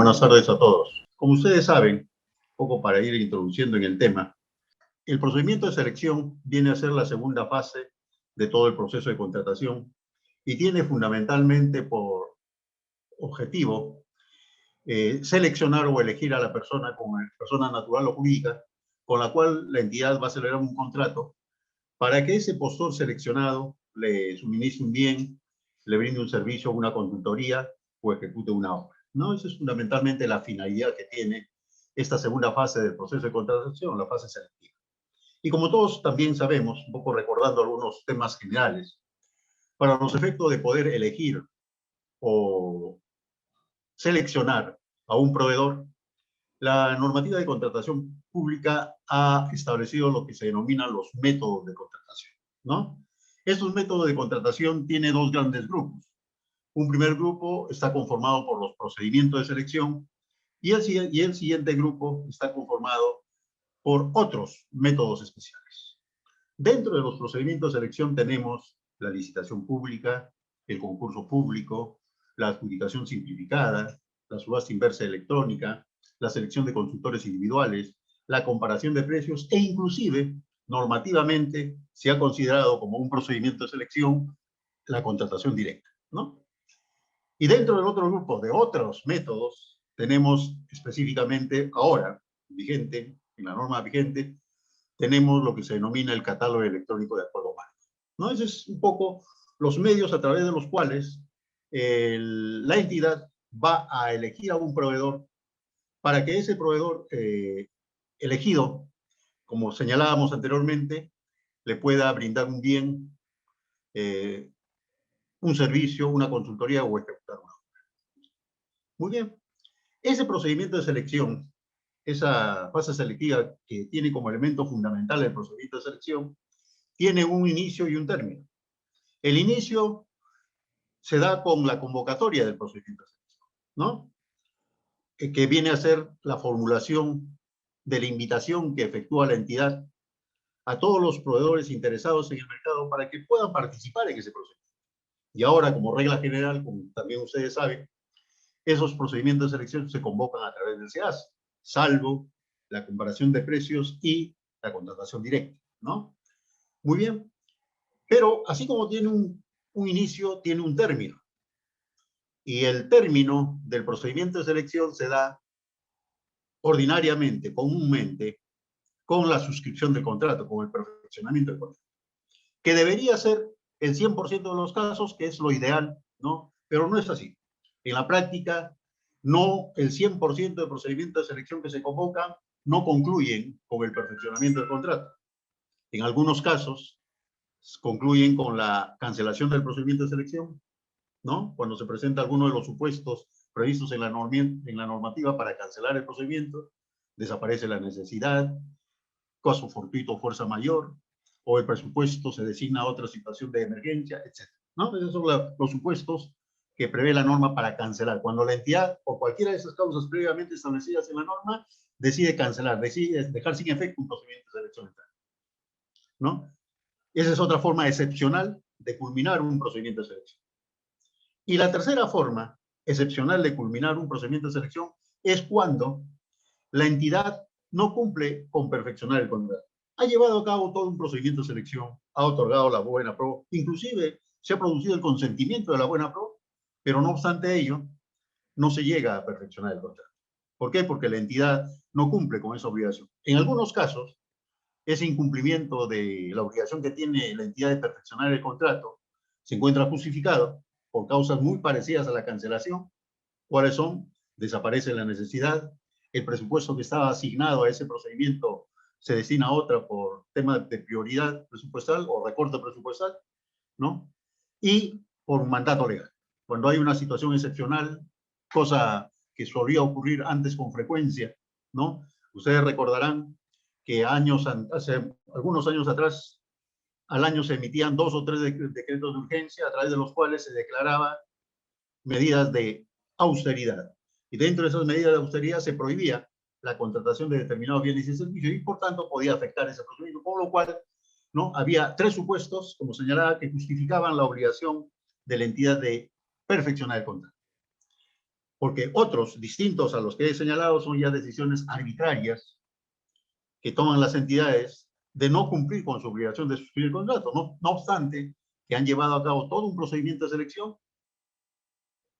buenas tardes a todos. Como ustedes saben, un poco para ir introduciendo en el tema, el procedimiento de selección viene a ser la segunda fase de todo el proceso de contratación y tiene fundamentalmente por objetivo seleccionar o elegir a la persona como persona natural o jurídica con la cual la entidad va a celebrar un contrato para que ese postor seleccionado le suministre un bien, le brinde un servicio, una consultoría o ejecute una obra, ¿no? Esa es fundamentalmente la finalidad que tiene esta segunda fase del proceso de contratación, la fase selectiva. Y como todos también sabemos, un poco recordando algunos temas generales, para los efectos de poder elegir o seleccionar a un proveedor, la normativa de contratación pública ha establecido lo que se denominan los métodos de contratación, ¿no? Estos métodos de contratación tienen dos grandes grupos. Un primer grupo está conformado por los procedimientos de selección y el siguiente grupo está conformado por otros métodos especiales. Dentro de los procedimientos de selección tenemos la licitación pública, el concurso público, la adjudicación simplificada, la subasta inversa electrónica, la selección de consultores individuales, la comparación de precios e inclusive normativamente se ha considerado como un procedimiento de selección la contratación directa, ¿no? Y dentro del otro grupo de otros métodos tenemos específicamente ahora vigente, en la norma vigente, tenemos lo que se denomina el catálogo electrónico de acuerdo marco, ¿no? Ese es un poco los medios a través de los cuales la entidad va a elegir a un proveedor para que ese proveedor elegido, como señalábamos anteriormente, le pueda brindar un bien, un servicio, una consultoría o ejecutar una obra. Muy bien. Ese procedimiento de selección, esa fase selectiva que tiene como elemento fundamental el procedimiento de selección, tiene un inicio y un término. El inicio se da con la convocatoria del procedimiento de selección, ¿no? Que viene a ser la formulación de la invitación que efectúa la entidad a todos los proveedores interesados en el mercado para que puedan participar en ese procedimiento. Y ahora, como regla general, como también ustedes saben, esos procedimientos de selección se convocan a través del SEAS, salvo la comparación de precios y la contratación directa, ¿no? Muy bien. Pero así como tiene un inicio, tiene un término. Y el término del procedimiento de selección se da ordinariamente, comúnmente, con la suscripción del contrato, con el perfeccionamiento del contrato, que debería ser el 100% de los casos, que es lo ideal, ¿no? Pero no es así. En la práctica, no el 100% de procedimientos de selección que se convocan no concluyen con el perfeccionamiento del contrato. En algunos casos, concluyen con la cancelación del procedimiento de selección, ¿no? Cuando se presenta alguno de los supuestos previstos en la normativa para cancelar el procedimiento, desaparece la necesidad, caso fortuito o fuerza mayor, o el presupuesto se designa a otra situación de emergencia, etc. ¿No? Esos son los supuestos que prevé la norma para cancelar. Cuando la entidad, por cualquiera de esas causas previamente establecidas en la norma, decide cancelar, decide dejar sin efecto un procedimiento de selección, ¿no? Esa es otra forma excepcional de culminar un procedimiento de selección. Y la tercera forma excepcional de culminar un procedimiento de selección es cuando la entidad no cumple con perfeccionar el contrato. Ha llevado a cabo todo un procedimiento de selección, ha otorgado la buena pro, inclusive se ha producido el consentimiento de la buena pro, pero no obstante ello, no se llega a perfeccionar el contrato. ¿Por qué? Porque la entidad no cumple con esa obligación. En algunos casos, ese incumplimiento de la obligación que tiene la entidad de perfeccionar el contrato se encuentra justificado por causas muy parecidas a la cancelación. ¿Cuáles son? Desaparece la necesidad, el presupuesto que estaba asignado a ese procedimiento se destina a otra por tema de prioridad presupuestal o recorte presupuestal, ¿no? Y por un mandato legal. Cuando hay una situación excepcional, cosa que solía ocurrir antes con frecuencia, ¿no? Ustedes recordarán que hace algunos años atrás, al año se emitían 2 o 3 decretos de urgencia a través de los cuales se declaraba medidas de austeridad. Y dentro de esas medidas de austeridad se prohibía la contratación de determinados bienes y servicios y por tanto podía afectar ese procedimiento, por lo cual ¿no? Había 3 supuestos, como señalaba, que justificaban la obligación de la entidad de perfeccionar el contrato. porque otros, distintos a los que he señalado, son ya decisiones arbitrarias que toman las entidades de no cumplir con su obligación de suscribir el contrato, no obstante que han llevado a cabo todo un procedimiento de selección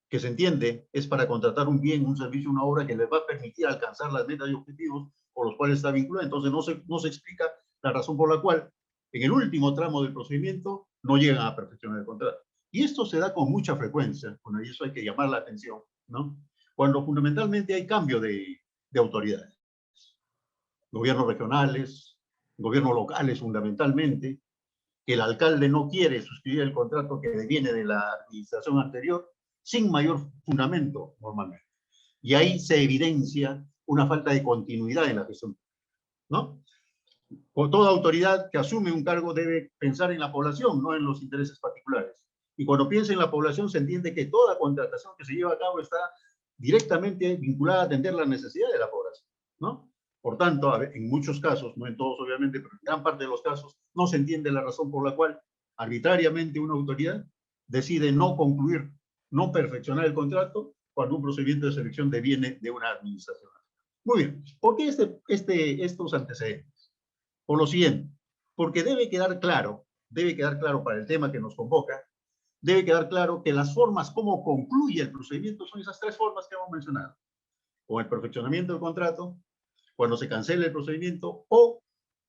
que se entiende es para contratar un bien, un servicio, una obra que les va a permitir alcanzar las metas y objetivos por los cuales está vinculada. Entonces no se explica la razón por la cual en el último tramo del procedimiento no llegan a perfeccionar el contrato. Y esto se da con mucha frecuencia, bueno, y eso hay que llamar la atención, ¿no? Cuando fundamentalmente hay cambio de autoridades. Gobiernos regionales, gobiernos locales fundamentalmente, que el alcalde no quiere suscribir el contrato que viene de la administración anterior, sin mayor fundamento normalmente. Y ahí se evidencia una falta de continuidad en la gestión, ¿no? Por toda autoridad que asume un cargo debe pensar en la población, no en los intereses particulares. Y cuando piensa en la población se entiende que toda contratación que se lleva a cabo está directamente vinculada a atender las necesidades de la población, ¿no? Por tanto, en muchos casos, no en todos obviamente, pero en gran parte de los casos, no se entiende la razón por la cual arbitrariamente una autoridad decide no concluir, no perfeccionar el contrato cuando un procedimiento de selección deviene de una administración. Muy bien, ¿por qué estos antecedentes? Por lo siguiente, porque debe quedar claro para el tema que nos convoca, debe quedar claro que las formas como concluye el procedimiento son esas tres formas que hemos mencionado. O el perfeccionamiento del contrato, cuando se cancela el procedimiento, o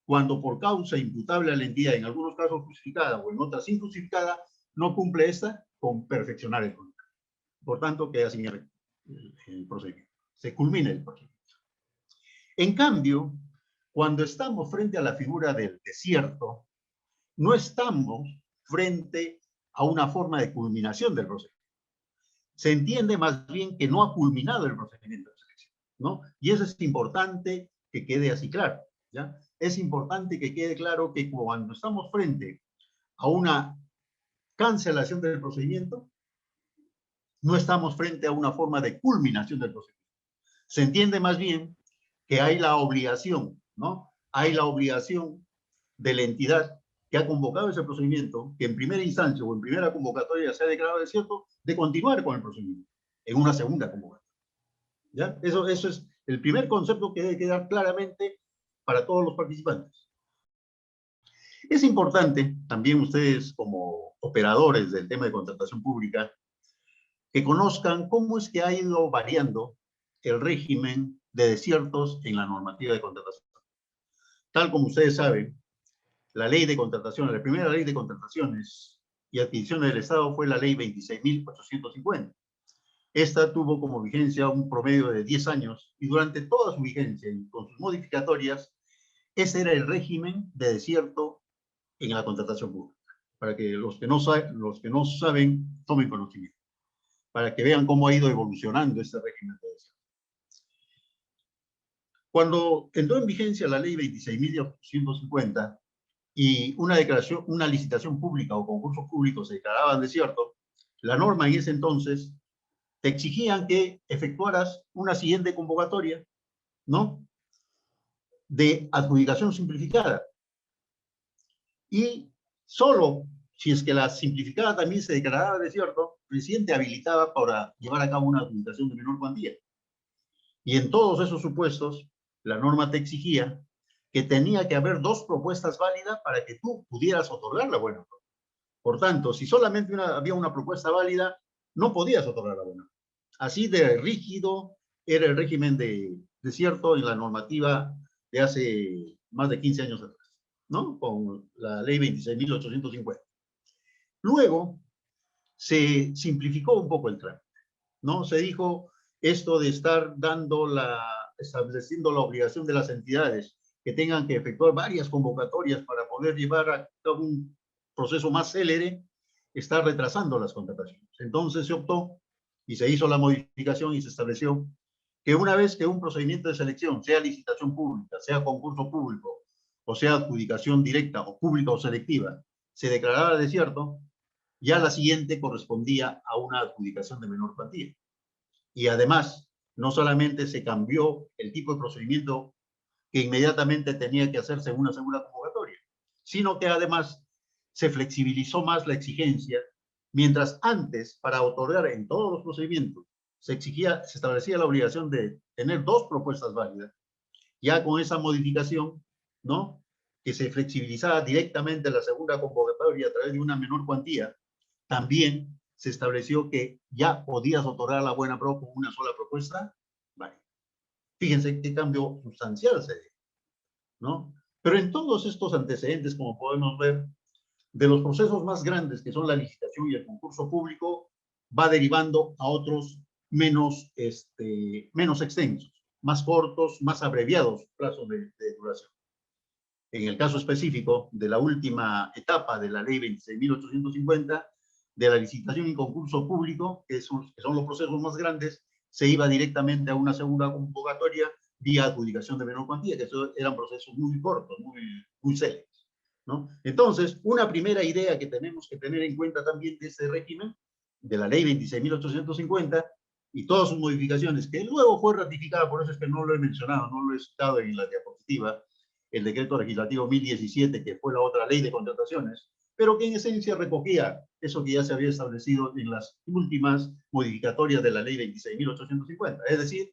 cuando por causa imputable a la entidad, en algunos casos justificada o en otras injustificada, no cumple esta con perfeccionar el contrato. Por tanto, queda sin el procedimiento. Se culmina el procedimiento. En cambio, cuando estamos frente a la figura del desierto, no estamos frente a una forma de culminación del procedimiento. Se entiende más bien que no ha culminado el procedimiento de selección, ¿no? Y eso es importante que quede así claro, ¿ya? Es importante que quede claro que cuando estamos frente a una cancelación del procedimiento, no estamos frente a una forma de culminación del procedimiento. Se entiende más bien que hay la obligación, ¿no? Hay la obligación de la entidad que ha convocado ese procedimiento, que en primera instancia o en primera convocatoria se ha declarado desierto, de continuar con el procedimiento en una segunda convocatoria. ¿Ya? Eso es el primer concepto que debe quedar claramente para todos los participantes. Es importante también ustedes como operadores del tema de contratación pública que conozcan cómo es que ha ido variando el régimen de desiertos en la normativa de contratación. Tal como ustedes saben, la ley de contrataciones, la primera ley de contrataciones y adquisiciones del Estado fue la ley 26.850. Esta tuvo como vigencia un promedio de 10 años y durante toda su vigencia y con sus modificatorias, ese era el régimen de desierto en la contratación pública. Para que los que no saben tomen conocimiento. Para que vean cómo ha ido evolucionando este régimen de desierto. Cuando entró en vigencia la ley 26.850, y una licitación pública o concurso público se declaraban desierto, la norma en ese entonces te exigían que efectuaras una siguiente convocatoria, ¿no? De adjudicación simplificada. Y solo si es que la simplificada también se declaraba desierto, el presidente habilitaba para llevar a cabo una adjudicación de menor cuantía. Y en todos esos supuestos, la norma te exigía que tenía que haber dos propuestas válidas para que tú pudieras otorgar la buena. Por tanto, si solamente había una propuesta válida, no podías otorgar la buena. Así de rígido era el régimen de desierto en la normativa de hace más de 15 años atrás, ¿no? Con la ley 26.850. Luego se simplificó un poco el trámite, ¿no? Se dijo esto de estar estableciendo la obligación de las entidades que tengan que efectuar varias convocatorias para poder llevar a cabo un proceso más célere, está retrasando las contrataciones. Entonces se optó y se hizo la modificación y se estableció que una vez que un procedimiento de selección, sea licitación pública, sea concurso público, o sea adjudicación directa o pública o selectiva, se declarara desierto, ya la siguiente correspondía a una adjudicación de menor cuantía. Y además, no solamente se cambió el tipo de procedimiento que inmediatamente tenía que hacerse en una segunda convocatoria, sino que además se flexibilizó más la exigencia, mientras antes, para otorgar en todos los procedimientos se establecía la obligación de tener 2 propuestas válidas. Ya con esa modificación, ¿no? Que se flexibilizaba directamente la segunda convocatoria a través de una menor cuantía, también se estableció que ya podías otorgar la buena pro con una sola propuesta. Vale. Fíjense qué cambio sustancial se dio, ¿no? Pero en todos estos antecedentes, como podemos ver, de los procesos más grandes, que son la licitación y el concurso público, va derivando a otros menos, menos extensos, más cortos, más abreviados plazos de duración. En el caso específico de la última etapa de la ley 26.850, de la licitación y concurso público, que son los procesos más grandes, se iba directamente a una segunda convocatoria vía adjudicación de menor cuantía, que eran procesos muy cortos, muy célebres, ¿no? Entonces, una primera idea que tenemos que tener en cuenta también de este régimen, de la ley 26.850, y todas sus modificaciones, que luego fue ratificada, por eso es que no lo he mencionado, no lo he citado en la diapositiva, el decreto legislativo 1017, que fue la otra ley de contrataciones, pero que en esencia recogía eso que ya se había establecido en las últimas modificatorias de la ley 26.850. Es decir,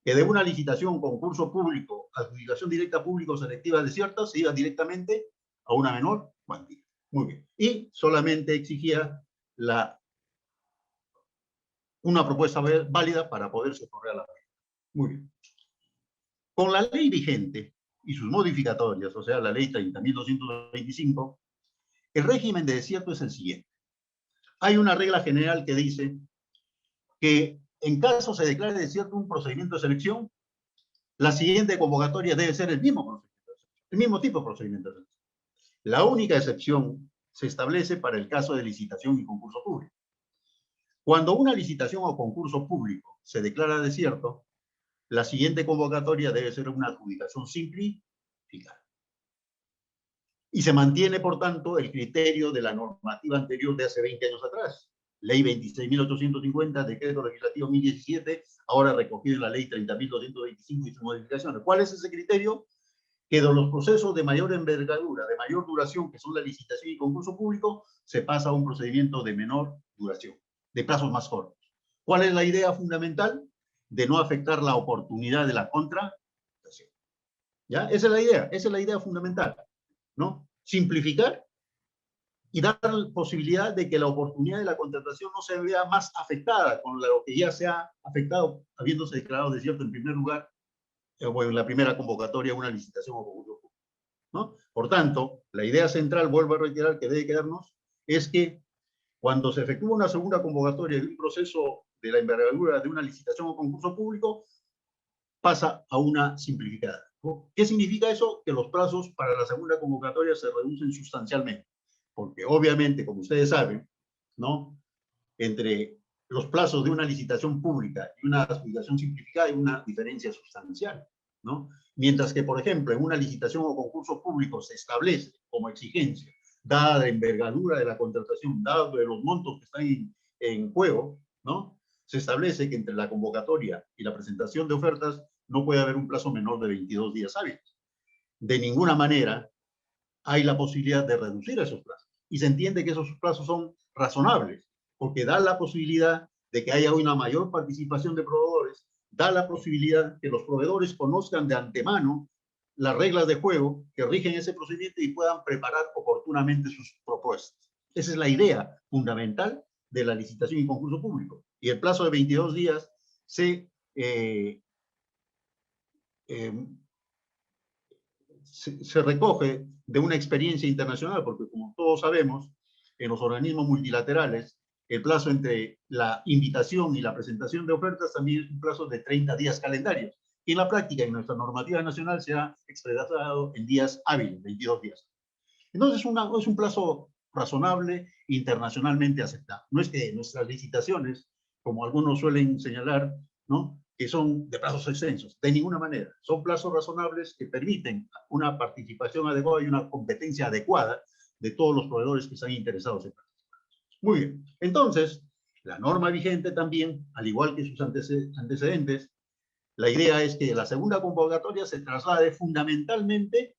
que de una licitación, concurso público, adjudicación directa público selectiva desierta, se iba directamente a una menor cuantía. Muy bien. Y solamente exigía una propuesta válida para poderse correr a la ley. Muy bien. Con la ley vigente y sus modificatorias, o sea, la ley 30.225, el régimen de desierto es el siguiente. Hay una regla general que dice que en caso se declare desierto un procedimiento de selección, la siguiente convocatoria debe ser el mismo tipo de procedimiento de selección. La única excepción se establece para el caso de licitación y concurso público. Cuando una licitación o concurso público se declara desierto, la siguiente convocatoria debe ser una adjudicación simplificada. Y se mantiene, por tanto, el criterio de la normativa anterior de hace 20 años atrás. Ley 26.850, decreto legislativo 1017, ahora recogido en la ley 30.225 y sus modificaciones. ¿Cuál es ese criterio? Que de los procesos de mayor envergadura, de mayor duración, que son la licitación y concurso público, se pasa a un procedimiento de menor duración, de plazos más cortos. ¿Cuál es la idea fundamental? De no afectar la oportunidad de la contratación. ¿Ya? Esa es la idea fundamental, ¿no? Simplificar y dar la posibilidad de que la oportunidad de la contratación no se vea más afectada con lo que ya se ha afectado, habiéndose declarado desierto en primer lugar, o en la primera convocatoria, una licitación o concurso público, ¿no? Por tanto, la idea central, vuelvo a reiterar, que debe quedarnos, es que cuando se efectúa una segunda convocatoria de un proceso de la envergadura de una licitación o concurso público, pasa a una simplificada. ¿Qué significa eso? Que los plazos para la segunda convocatoria se reducen sustancialmente, porque obviamente, como ustedes saben, ¿no? Entre los plazos de una licitación pública y una adjudicación simplificada hay una diferencia sustancial, ¿no? Mientras que, por ejemplo, en una licitación o concurso público se establece como exigencia, dada la envergadura de la contratación, dado de los montos que están en juego, ¿no? Se establece que entre la convocatoria y la presentación de ofertas no puede haber un plazo menor de 22 días hábiles. De ninguna manera hay la posibilidad de reducir esos plazos. Y se entiende que esos plazos son razonables, porque da la posibilidad de que haya una mayor participación de proveedores, da la posibilidad que los proveedores conozcan de antemano las reglas de juego que rigen ese procedimiento y puedan preparar oportunamente sus propuestas. Esa es la idea fundamental de la licitación y concurso público. Y el plazo de 22 días se recoge de una experiencia internacional, porque como todos sabemos, en los organismos multilaterales, el plazo entre la invitación y la presentación de ofertas también es un plazo de 30 días calendarios. Y en la práctica, en nuestra normativa nacional, se ha expresado en días hábiles, 22 días. Entonces, es un plazo razonable, internacionalmente aceptado. No es que nuestras licitaciones, como algunos suelen señalar, ¿no?, que son de plazos extensos, de ninguna manera. Son plazos razonables que permiten una participación adecuada y una competencia adecuada de todos los proveedores que están interesados en participar. Muy bien. Entonces, la norma vigente también, al igual que sus antecedentes, la idea es que la segunda convocatoria se traslade fundamentalmente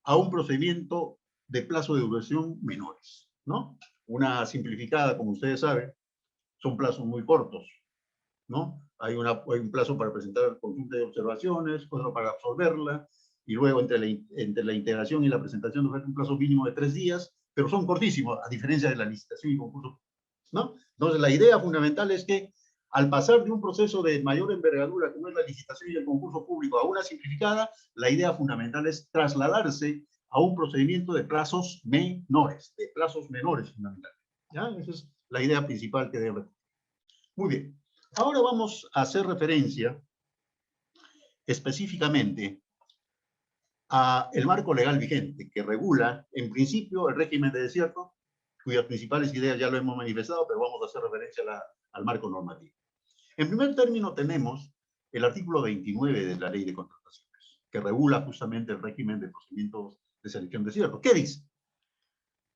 a un procedimiento de plazo de duración menores, ¿no? Una simplificada, como ustedes saben, son plazos muy cortos, ¿no? Hay un plazo para presentar consulta de observaciones, otro para absolverla, y luego entre la integración y la presentación de oferta un plazo mínimo de 3 días, pero son cortísimos, a diferencia de la licitación y concurso, ¿no? Entonces, la idea fundamental es que al pasar de un proceso de mayor envergadura, como es la licitación y el concurso público, a una simplificada, la idea fundamental es trasladarse a un procedimiento de plazos menores, fundamentalmente. ¿Ya? Esa es la idea principal que debe. Muy bien. Ahora vamos a hacer referencia específicamente a el marco legal vigente que regula, en principio, el régimen de desierto, cuyas principales ideas ya lo hemos manifestado, pero vamos a hacer referencia al marco normativo. En primer término tenemos el artículo 29 de la Ley de Contrataciones, que regula justamente el régimen de procedimientos de selección de desierto. ¿Qué dice?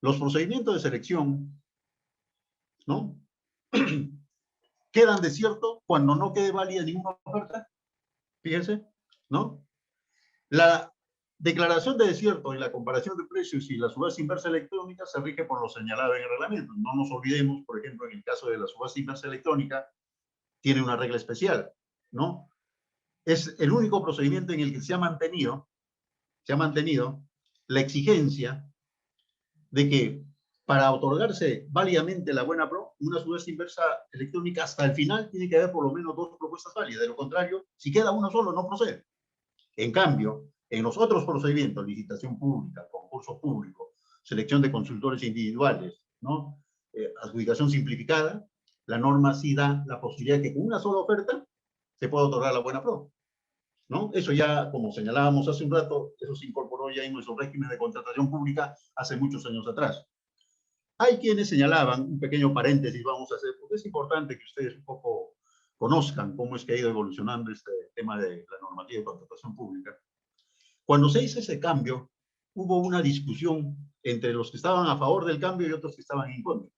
Los procedimientos de selección, ¿no? Quedan desiertos cuando no quede válida ninguna oferta. Fíjense, ¿no? La declaración de desierto y la comparación de precios y la subasta inversa electrónica se rige por lo señalado en el reglamento. No nos olvidemos, por ejemplo, en el caso de la subasta inversa electrónica, tiene una regla especial, ¿no? Es el único procedimiento en el que se ha mantenido la exigencia de que para otorgarse válidamente la buena pro, una subasta inversa electrónica hasta el final tiene que haber por lo menos 2 propuestas válidas. De lo contrario, si queda uno solo, no procede. En cambio, en los otros procedimientos, licitación pública, concurso público, selección de consultores individuales, ¿no? Adjudicación simplificada, la norma sí da la posibilidad de que con una sola oferta se pueda otorgar la buena pro, ¿no? Eso ya, como señalábamos hace un rato, eso se incorporó ya en nuestro régimen de contratación pública hace muchos años atrás. Hay quienes señalaban, un pequeño paréntesis vamos a hacer, porque es importante que ustedes un poco conozcan cómo es que ha ido evolucionando este tema de la normativa de contratación pública. Cuando se hizo ese cambio, hubo una discusión entre los que estaban a favor del cambio y otros que estaban en contra.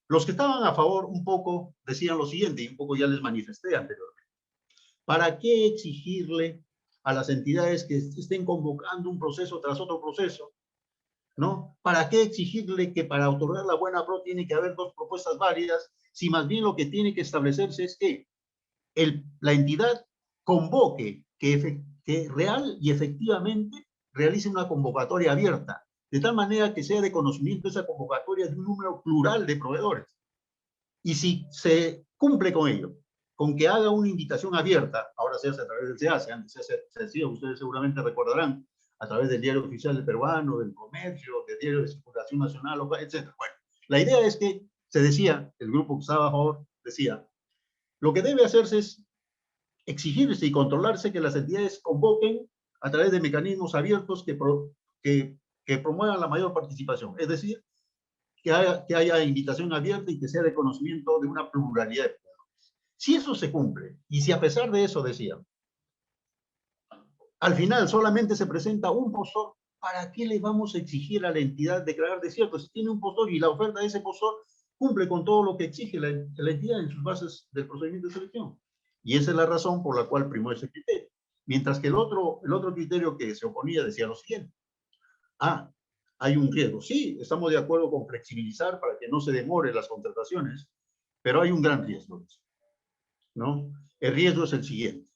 Los que estaban a favor un poco decían lo siguiente, y un poco ya les manifesté anteriormente. ¿Para qué exigirle a las entidades que estén convocando un proceso tras otro proceso? ¿No? ¿Para qué exigirle que para otorgar la buena pro tiene que haber 2 propuestas válidas, si más bien lo que tiene que establecerse es que la entidad convoque, que real y efectivamente realice una convocatoria abierta, de tal manera que sea de conocimiento esa convocatoria de un número plural de proveedores? Y si se cumple con ello, con que haga una invitación abierta, ahora se hace a través del SEACE, antes se hacía, ustedes seguramente recordarán, a través del Diario Oficial del Peruano, del Comercio, del Diario de Circulación Nacional, etc. Bueno, la idea es que se decía, el grupo que estaba a favor decía, lo que debe hacerse es exigirse y controlarse que las entidades convoquen a través de mecanismos abiertos que promuevan la mayor participación. Es decir, que haya invitación abierta y que sea de conocimiento de una pluralidad de proveedores. Si eso se cumple, y si a pesar de eso, decían, al final solamente se presenta un postor, ¿para qué le vamos a exigir a la entidad declarar desierto? Si tiene un postor y la oferta de ese postor cumple con todo lo que exige la entidad en sus bases del procedimiento de selección. Y esa es la razón por la cual primó ese criterio. Mientras que el otro criterio que se oponía decía lo siguiente. Hay un riesgo. Sí, estamos de acuerdo con flexibilizar para que no se demore las contrataciones, pero hay un gran riesgo, ¿no? El riesgo es el siguiente.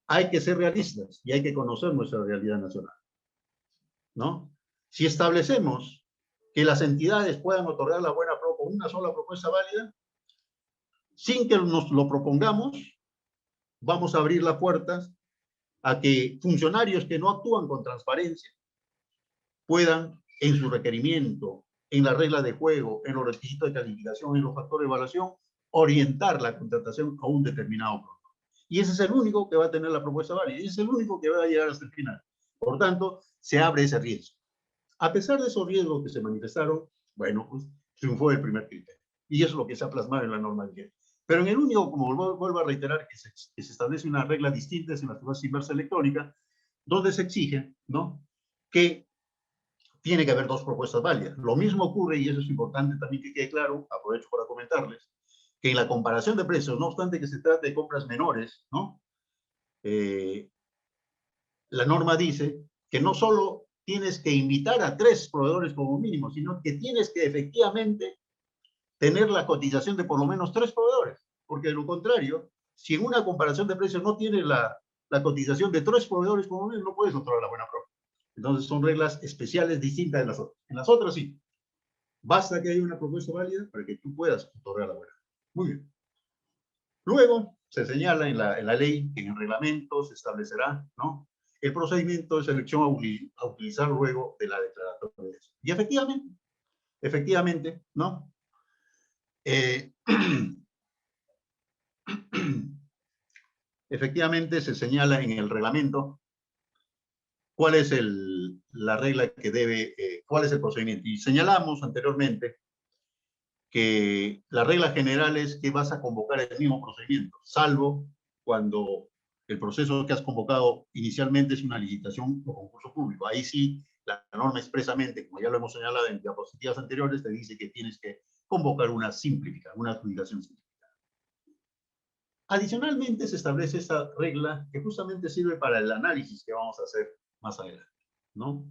Hay que ser realistas y hay que conocer nuestra realidad nacional, ¿no? Si establecemos que las entidades puedan otorgar la buena pro con una sola propuesta válida, sin que nos lo propongamos, vamos a abrir la puerta a que funcionarios que no actúan con transparencia puedan, en su requerimiento, en la regla de juego, en los requisitos de calificación, en los factores de evaluación, orientar la contratación a un determinado producto. Y ese es el único que va a tener la propuesta válida, y ese es el único que va a llegar hasta el final. Por tanto, se abre ese riesgo. A pesar de esos riesgos que se manifestaron, bueno, pues triunfó el primer criterio. Y eso es lo que se ha plasmado en la norma vigente. Pero en el único, como vuelvo a reiterar, que se establece una regla distinta es en la subasta inversa electrónica, donde se exige, ¿no?, que tiene que haber 2 propuestas válidas. Lo mismo ocurre, y eso es importante también que quede claro, aprovecho para comentarles, que en la comparación de precios, no obstante que se trate de compras menores, ¿no? La norma dice que no solo tienes que invitar a 3 proveedores como mínimo, sino que tienes que efectivamente tener la cotización de por lo menos 3 proveedores. porque de lo contrario, si en una comparación de precios no tiene la cotización de 3 proveedores como no puedes otorgar la buena prueba. Entonces son reglas especiales distintas de las otras. En las otras sí. Basta que haya una propuesta válida para que tú puedas otorgar la buena. Muy bien. Luego se señala en la ley que en el reglamento se establecerá, ¿no?, el procedimiento de selección a utilizar luego de la declaratoria. Y efectivamente, ¿no? Efectivamente se señala en el reglamento cuál es la regla que debe, cuál es el procedimiento. Y señalamos anteriormente que la regla general es que vas a convocar el mismo procedimiento, salvo cuando el proceso que has convocado inicialmente es una licitación o concurso público. Ahí sí, la norma expresamente, como ya lo hemos señalado en diapositivas anteriores, te dice que tienes que convocar una adjudicación simplificada. Adicionalmente, se establece esta regla que justamente sirve para el análisis que vamos a hacer más adelante, ¿no?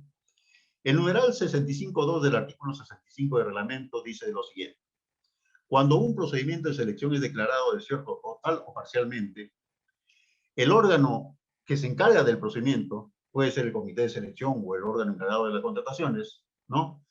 El numeral 65.2 del artículo 65 del reglamento dice lo siguiente: cuando un procedimiento de selección es declarado desierto total o parcialmente, el órgano que se encarga del procedimiento, puede ser el comité de selección o el órgano encargado de las contrataciones, ¿no?,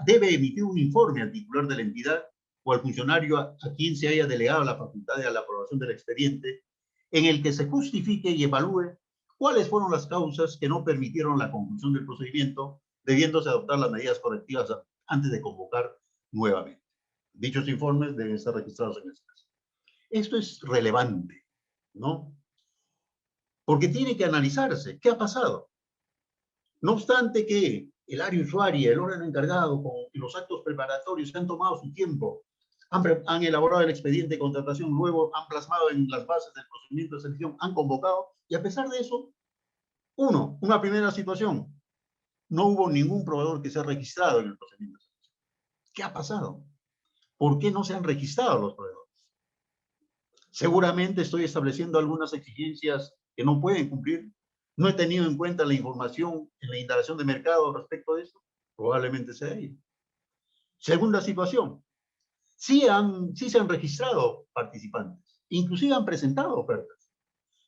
debe emitir un informe al titular de la entidad o al funcionario a quien se haya delegado la facultad de la aprobación del expediente, en el que se justifique y evalúe cuáles fueron las causas que no permitieron la conclusión del procedimiento, debiéndose adoptar las medidas correctivas antes de convocar nuevamente. Dichos informes deben estar registrados en este caso. Esto es relevante, ¿no?, porque tiene que analizarse qué ha pasado. No obstante que el área usuaria, el órgano encargado con los actos preparatorios se han tomado su tiempo, han elaborado el expediente de contratación, luego han plasmado en las bases del procedimiento de selección, han convocado, y a pesar de eso, una primera situación, no hubo ningún proveedor que se ha registrado en el procedimiento de selección. ¿Qué ha pasado? ¿Por qué no se han registrado los proveedores? Seguramente estoy estableciendo algunas exigencias que no pueden cumplir. No he tenido en cuenta la información en la indagación de mercado respecto de eso. Probablemente sea ello. Segunda situación. Sí se han registrado participantes. Inclusive han presentado ofertas.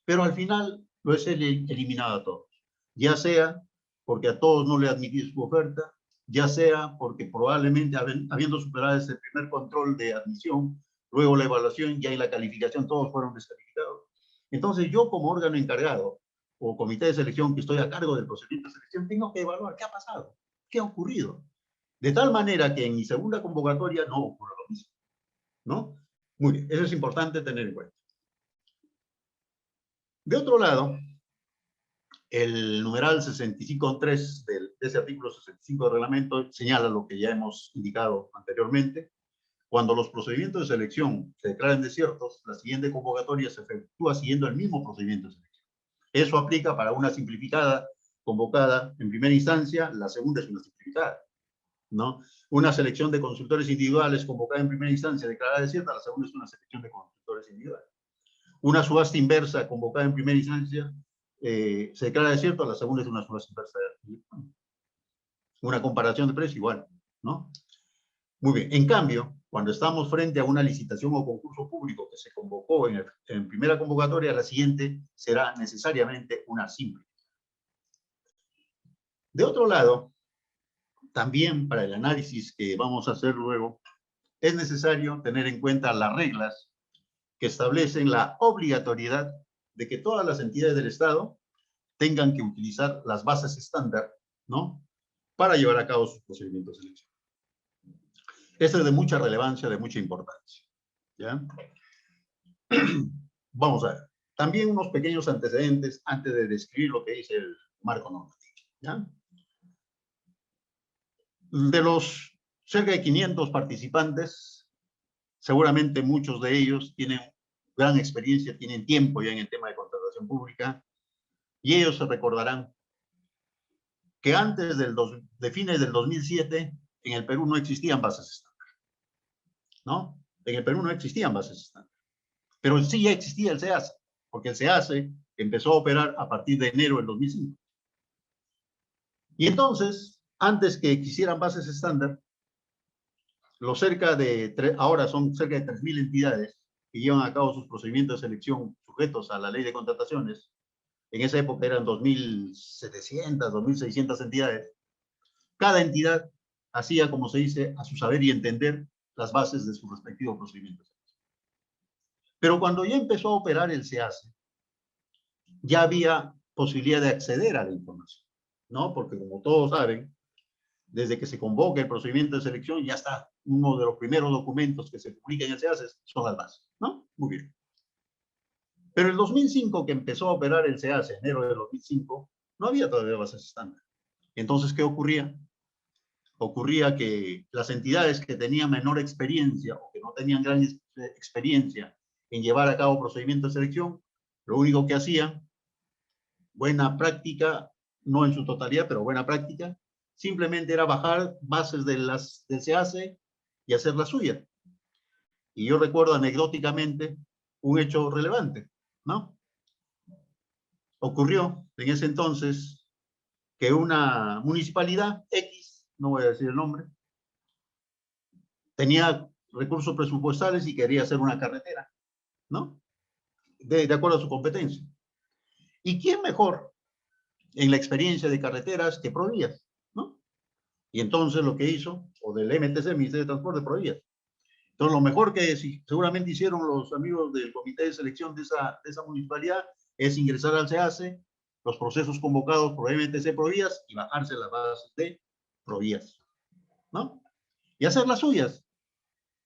Pero al final lo es eliminado a todos. Ya sea porque a todos no le admití su oferta, ya sea porque probablemente habiendo superado ese primer control de admisión, luego la evaluación, ya en la calificación todos fueron descalificados. Entonces yo como órgano encargado o comité de selección que estoy a cargo del procedimiento de selección, tengo que evaluar qué ha pasado, qué ha ocurrido. De tal manera que en mi segunda convocatoria no ocurra lo mismo, ¿no? Muy bien, eso es importante tener en cuenta. De otro lado, el numeral 65.3 de ese artículo 65 del reglamento señala lo que ya hemos indicado anteriormente. Cuando los procedimientos de selección se declaren desiertos, la siguiente convocatoria se efectúa siguiendo el mismo procedimiento de selección. Eso aplica para una simplificada convocada en primera instancia, la segunda es una simplificada, ¿no? Una selección de consultores individuales convocada en primera instancia declarada desierta, la segunda es una selección de consultores individuales. Una subasta inversa convocada en primera instancia se declara desierto, la segunda es una subasta inversa. Una comparación de precio igual, ¿no? Muy bien. En cambio, cuando estamos frente a una licitación o concurso público que se convocó en primera convocatoria, la siguiente será necesariamente una simple. De otro lado, también para el análisis que vamos a hacer luego, es necesario tener en cuenta las reglas que establecen la obligatoriedad de que todas las entidades del Estado tengan que utilizar las bases estándar, ¿no?, para llevar a cabo sus procedimientos de selección. Esto es de mucha relevancia, de mucha importancia, ¿ya? Vamos a ver. También unos pequeños antecedentes antes de describir lo que dice el marco normativo, ¿ya? De los cerca de 500 participantes, seguramente muchos de ellos tienen gran experiencia, tienen tiempo ya en el tema de contratación pública, y ellos se recordarán que antes de fines del 2007, en el Perú no existían bases estándar, ¿no? En el Perú no existían bases estándar, pero sí ya existía el SEACE, porque el SEACE empezó a operar a partir de enero del 2005. Y entonces, antes que existieran bases estándar, ahora son cerca de 3.000 entidades, que llevan a cabo sus procedimientos de selección sujetos a la ley de contrataciones, en esa época eran 2.700, 2.600 entidades, cada entidad hacía, como se dice, a su saber y entender las bases de sus respectivos procedimientos. Pero cuando ya empezó a operar el SEACE, ya había posibilidad de acceder a la información, ¿no? Porque como todos saben, desde que se convoca el procedimiento de selección, ya está. Uno de los primeros documentos que se publica en el SEACE son las bases, ¿no? Muy bien. Pero el 2005, que empezó a operar el SEACE, enero de 2005, no había todavía bases estándar. Entonces, ¿qué ocurría? Ocurría que las entidades que tenían menor experiencia o que no tenían gran experiencia en llevar a cabo procedimientos de selección, lo único que hacían, buena práctica, no en su totalidad, pero buena práctica, simplemente era bajar bases del SEACE y hacer la suya. Y yo recuerdo anecdóticamente un hecho relevante, ¿no? Ocurrió en ese entonces que una municipalidad X, no voy a decir el nombre, tenía recursos presupuestales y quería hacer una carretera, ¿no? De acuerdo a su competencia. ¿Y quién mejor en la experiencia de carreteras que Provías, ¿no? Y entonces lo que hizo, o del MTC, Ministerio de Transporte, Provías. Entonces lo mejor que seguramente hicieron los amigos del comité de selección de esa municipalidad es ingresar al SEACE, los procesos convocados por MTC Provías y bajarse las bases de Provías, ¿no? Y hacer las suyas,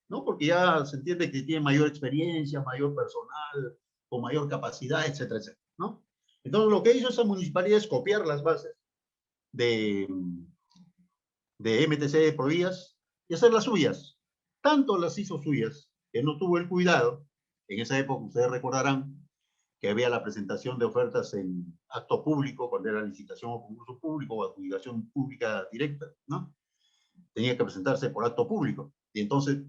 ¿no? Porque ya se entiende que tiene mayor experiencia, mayor personal, con mayor capacidad, etcétera, etcétera, ¿no? Entonces lo que hizo esa municipalidad es copiar las bases de MTC de Provías y hacer las suyas. Tanto las hizo suyas que no tuvo el cuidado. En esa época ustedes recordarán que había la presentación de ofertas en acto público, cuando era licitación o concurso público o adjudicación pública directa, ¿no? Tenía que presentarse por acto público. Y entonces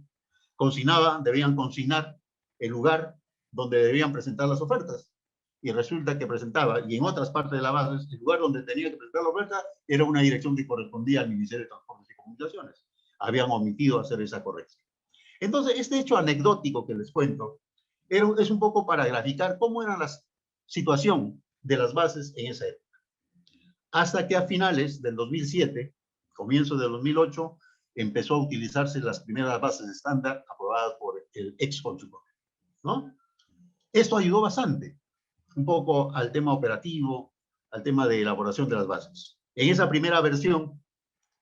debían consignar el lugar donde debían presentar las ofertas. Y resulta que presentaba, y en otras partes de la base, el lugar donde tenía que presentar la oferta era una dirección que correspondía al Ministerio de Transportes y Comunicaciones. Habían omitido hacer esa corrección. Entonces, este hecho anecdótico que les cuento es un poco para graficar cómo era la situación de las bases en esa época. Hasta que a finales del 2007, comienzo del 2008, empezó a utilizarse las primeras bases estándar aprobadas por el ex consultor, ¿no? Esto ayudó bastante, un poco al tema operativo, al tema de elaboración de las bases. En esa primera versión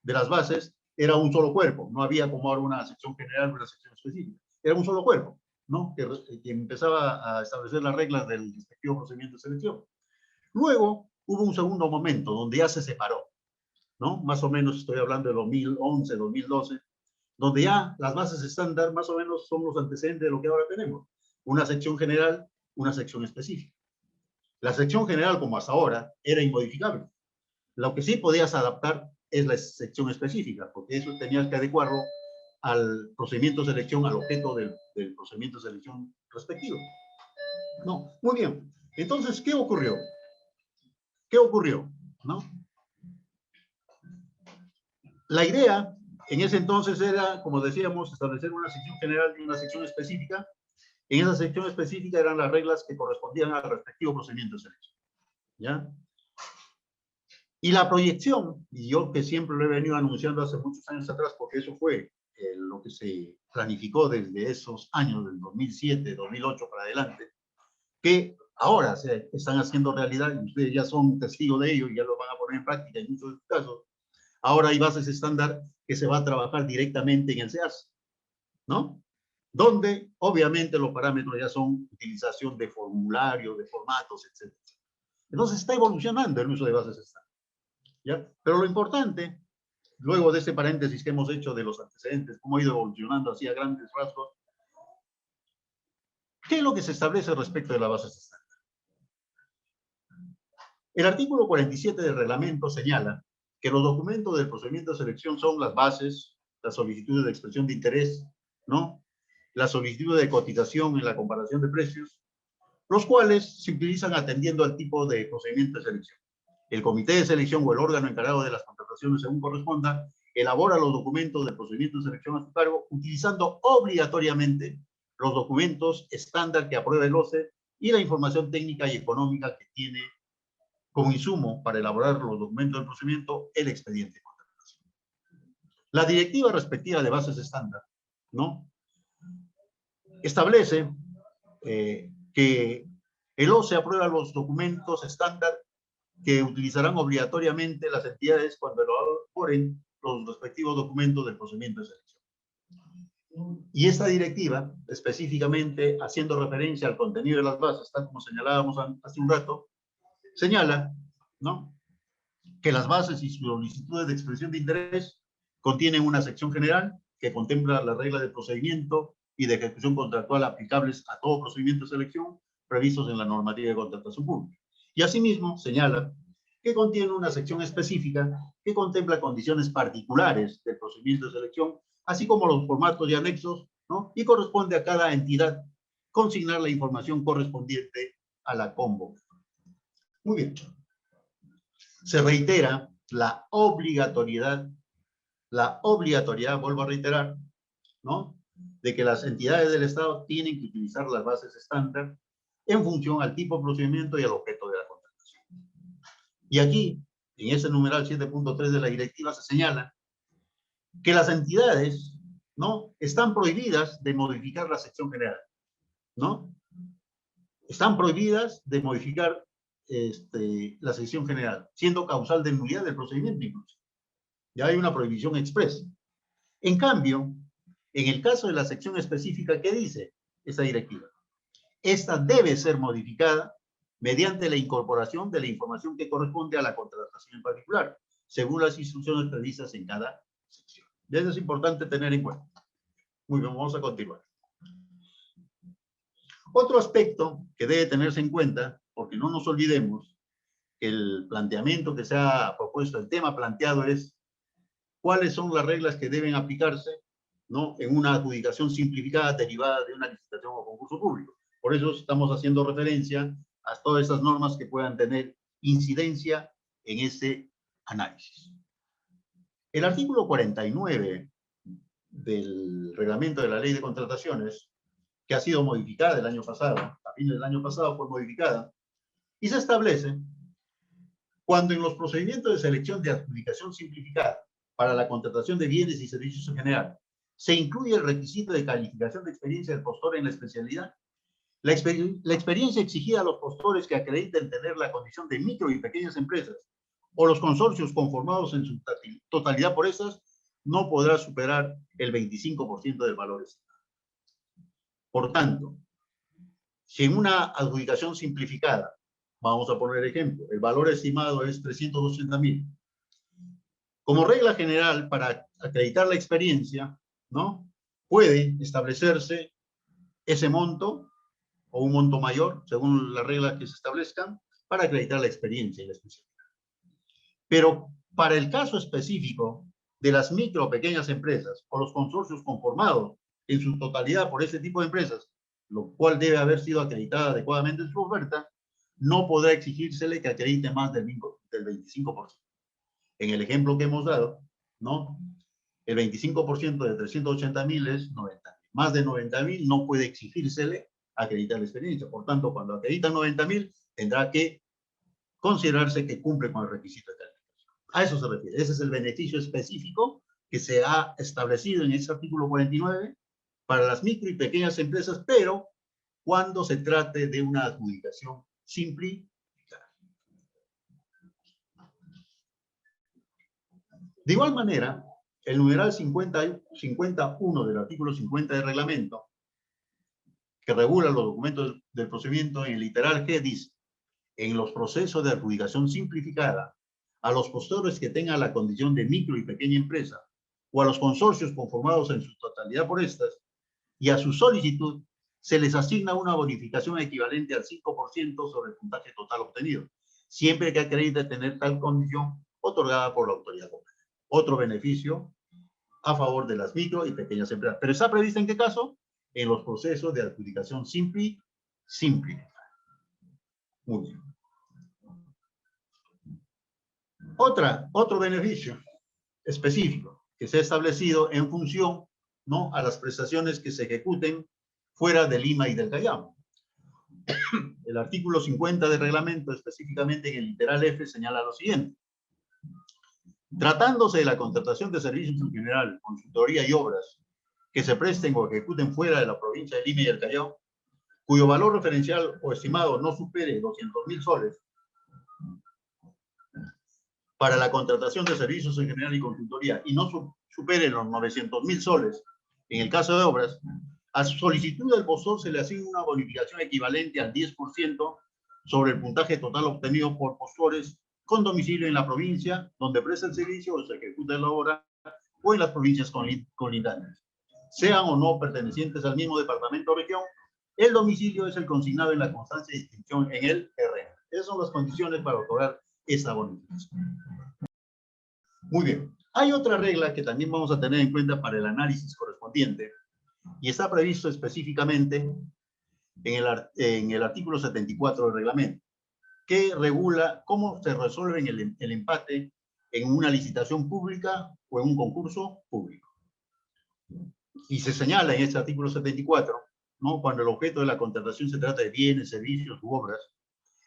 de las bases era un solo cuerpo, no había como ahora una sección general o una sección específica, era un solo cuerpo, ¿no? Que empezaba a establecer las reglas del respectivo procedimiento de selección. Luego hubo un segundo momento donde ya se separó, ¿no? Más o menos estoy hablando de 2011, 2012, donde ya las bases estándar más o menos son los antecedentes de lo que ahora tenemos. Una sección general, una sección específica. La sección general, como hasta ahora, era inmodificable. Lo que sí podías adaptar es la sección específica, porque eso tenías que adecuarlo al procedimiento de selección, al objeto del procedimiento de selección respectivo. No, muy bien. Entonces, ¿qué ocurrió? ¿Qué ocurrió? ¿No? La idea en ese entonces era, como decíamos, establecer una sección general y una sección específica. En esa sección específica eran las reglas que correspondían al respectivo procedimiento de selección, ¿ya? Y la proyección, y yo que siempre lo he venido anunciando hace muchos años atrás, porque eso fue lo que se planificó desde esos años, del 2007, 2008 para adelante, que ahora se están haciendo realidad, y ustedes ya son testigos de ello y ya lo van a poner en práctica en muchos casos. Ahora hay bases estándar que se va a trabajar directamente en el SEACE, ¿no? Donde obviamente los parámetros ya son utilización de formularios, de formatos, etc. Entonces está evolucionando el uso de bases estándar, ¿ya? Pero lo importante, luego de este paréntesis que hemos hecho de los antecedentes, cómo ha ido evolucionando así a grandes rasgos, ¿qué es lo que se establece respecto de las bases estándar? El artículo 47 del reglamento señala que los documentos del procedimiento de selección son las bases, las solicitudes de expresión de interés, ¿no? Las solicitudes de cotización en la comparación de precios, los cuales se utilizan atendiendo al tipo de procedimiento de selección. El comité de selección o el órgano encargado de las contrataciones según corresponda elabora los documentos del procedimiento de selección a su cargo utilizando obligatoriamente los documentos estándar que aprueba el OCDE y la información técnica y económica que tiene como insumo para elaborar los documentos del procedimiento el expediente de contratación. La directiva respectiva de bases estándar, ¿no?, establece que el OCDE aprueba los documentos estándar que utilizarán obligatoriamente las entidades cuando elaboren los respectivos documentos del procedimiento de selección. Y esta directiva, específicamente haciendo referencia al contenido de las bases, tal como señalábamos hace un rato, señala, ¿no?, que las bases y solicitudes de expresión de interés contienen una sección general que contempla las reglas de procedimiento y de ejecución contractual aplicables a todo procedimiento de selección previstos en la normativa de contratación pública. Y asimismo señala que contiene una sección específica que contempla condiciones particulares del procedimiento de selección, así como los formatos y anexos, ¿no?, y corresponde a cada entidad consignar la información correspondiente a la convocatoria. Muy bien. Se reitera la obligatoriedad, vuelvo a reiterar, ¿no?, de que las entidades del Estado tienen que utilizar las bases estándar en función al tipo de procedimiento y al objeto de la contratación. Y aquí, en ese numeral 7.3 de la directiva, se señala que las entidades, ¿no?, están prohibidas de modificar la sección general, ¿no? Están prohibidas de modificar la sección general, siendo causal de nulidad del procedimiento incluso. Ya hay una prohibición expresa. En cambio, en el caso de la sección específica, ¿qué dice esta directiva? Esta debe ser modificada mediante la incorporación de la información que corresponde a la contratación en particular, según las instrucciones previstas en cada sección. Y eso es importante tener en cuenta. Muy bien, vamos a continuar. Otro aspecto que debe tenerse en cuenta, porque no nos olvidemos, el planteamiento que se ha propuesto, el tema planteado es cuáles son las reglas que deben aplicarse, ¿no?, en una adjudicación simplificada derivada de una licitación o concurso público. Por eso estamos haciendo referencia a todas esas normas que puedan tener incidencia en ese análisis. El artículo 49 del reglamento de la Ley de Contrataciones, que ha sido modificada el año pasado, a fines del año pasado fue modificada, y se establece cuando en los procedimientos de selección de adjudicación simplificada para la contratación de bienes y servicios en general se incluye el requisito de calificación de experiencia del postor en la especialidad, la experiencia exigida a los postores que acrediten tener la condición de micro y pequeñas empresas o los consorcios conformados en su totalidad por estas no podrá superar el 25% del valor estimado. Por tanto, si en una adjudicación simplificada, vamos a poner ejemplo, el valor estimado es 380.000, como regla general para acreditar la experiencia, ¿no?, puede establecerse ese monto o un monto mayor, según las reglas que se establezcan, para acreditar la experiencia y la especialidad. Pero para el caso específico de las micro o pequeñas empresas o los consorcios conformados en su totalidad por ese tipo de empresas, lo cual debe haber sido acreditada adecuadamente en su oferta, no podrá exigírsele que acredite más del 25%. En el ejemplo que hemos dado, ¿no?, el 25% de 380.000 es 90.000. Más de 90.000 no puede exigírsele acreditar la experiencia. Por tanto, cuando acredita 90.000, tendrá que considerarse que cumple con el requisito de calificación. A eso se refiere. Ese es el beneficio específico que se ha establecido en ese artículo 49 para las micro y pequeñas empresas, pero cuando se trate de una adjudicación simplificada. De igual manera, el numeral 51 del artículo 50 del reglamento, que regula los documentos del procedimiento, en el literal G dice: en los procesos de adjudicación simplificada, a los postores que tengan la condición de micro y pequeña empresa, o a los consorcios conformados en su totalidad por estas, y a su solicitud, se les asigna una bonificación equivalente al 5% sobre el puntaje total obtenido, siempre que acredite tener tal condición otorgada por la autoridad competente. Otro beneficio a favor de las micro y pequeñas empresas. ¿Pero está prevista en qué caso? En los procesos de adjudicación simplificada. Muy bien. Otro beneficio específico que se ha establecido en función, ¿no?, a las prestaciones que se ejecuten fuera de Lima y del Callao. El artículo 50 del reglamento, específicamente en el literal F, señala lo siguiente. Tratándose de la contratación de servicios en general, consultoría y obras que se presten o ejecuten fuera de la provincia de Lima y el Callao, cuyo valor referencial o estimado no supere 200.000 soles, para la contratación de servicios en general y consultoría, y no supere los 900.000 soles, en el caso de obras, a su solicitud del postor se le asigna una bonificación equivalente al 10% sobre el puntaje total obtenido por postores con domicilio en la provincia donde presta el servicio o se ejecuta la obra, o en las provincias colindantes, sean o no pertenecientes al mismo departamento o región. El domicilio es el consignado en la constancia de inscripción en el RN. Esas son las condiciones para otorgar esta bonificación. Muy bien. Hay otra regla que también vamos a tener en cuenta para el análisis correspondiente, y está previsto específicamente en el artículo 74 del reglamento, que regula cómo se resuelve el empate en una licitación pública o en un concurso público. Y se señala en este artículo 74, ¿no?, cuando el objeto de la contratación se trata de bienes, servicios u obras,